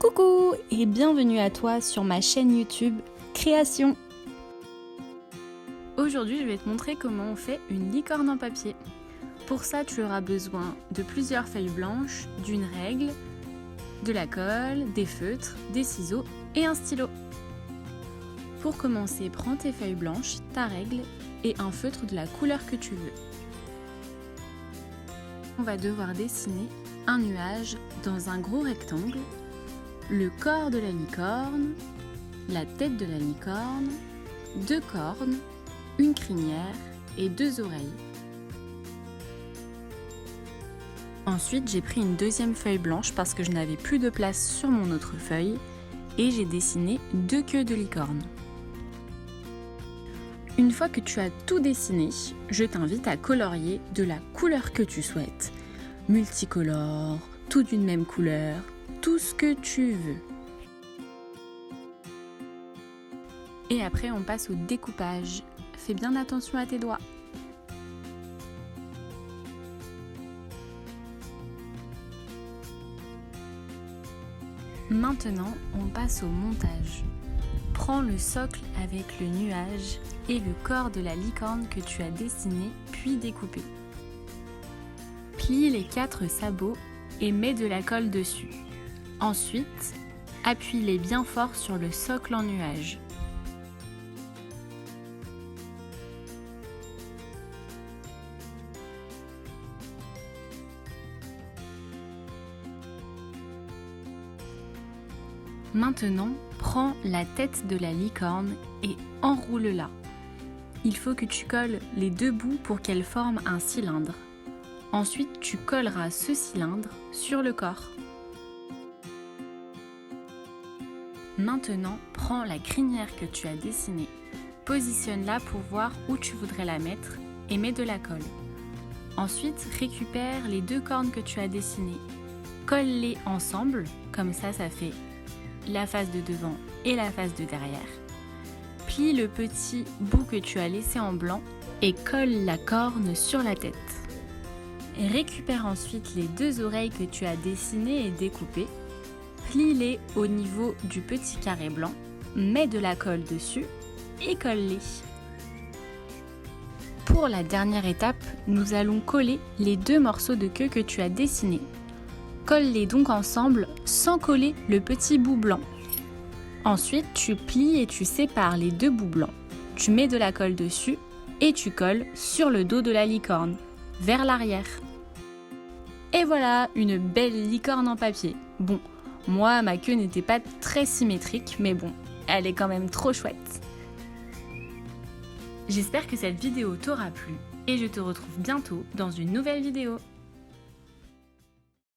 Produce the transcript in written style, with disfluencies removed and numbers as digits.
Coucou et bienvenue à toi sur ma chaîne YouTube Création. Aujourd'hui, je vais te montrer comment on fait une licorne en papier. Pour ça, tu auras besoin de plusieurs feuilles blanches, d'une règle, de la colle, des feutres, des ciseaux et un stylo. Pour commencer, prends tes feuilles blanches, ta règle et un feutre de la couleur que tu veux. On va devoir dessiner un nuage dans un gros rectangle, le corps de la licorne, la tête de la licorne, deux cornes, une crinière et deux oreilles. Ensuite, j'ai pris une deuxième feuille blanche parce que je n'avais plus de place sur mon autre feuille et j'ai dessiné deux queues de licorne. Une fois que tu as tout dessiné, je t'invite à colorier de la couleur que tu souhaites. Multicolore, tout d'une même couleur, tout ce que tu veux. Et après, on passe au découpage. Fais bien attention à tes doigts. Maintenant, on passe au montage. Prends le socle avec le nuage et le corps de la licorne que tu as dessiné puis découpé. Plie les 4 sabots et mets de la colle dessus. Ensuite, appuie-les bien fort sur le socle en nuage. Maintenant, prends la tête de la licorne et enroule-la. Il faut que tu colles les deux bouts pour qu'elle forme un cylindre. Ensuite, tu colleras ce cylindre sur le corps. Maintenant, prends la crinière que tu as dessinée, positionne-la pour voir où tu voudrais la mettre et mets de la colle. Ensuite, récupère les deux cornes que tu as dessinées, colle-les ensemble, comme ça fait la face de devant et la face de derrière. Plie le petit bout que tu as laissé en blanc et colle la corne sur la tête. Récupère ensuite les deux oreilles que tu as dessinées et découpées. Plie-les au niveau du petit carré blanc, mets de la colle dessus et colle-les. Pour la dernière étape, nous allons coller les deux morceaux de queue que tu as dessinés. Colle-les donc ensemble sans coller le petit bout blanc. Ensuite, tu plies et tu sépares les deux bouts blancs. Tu mets de la colle dessus et tu colles sur le dos de la licorne, vers l'arrière. Et voilà, une belle licorne en papier. Bon, moi, ma queue n'était pas très symétrique, mais bon, elle est quand même trop chouette. J'espère que cette vidéo t'aura plu et je te retrouve bientôt dans une nouvelle vidéo.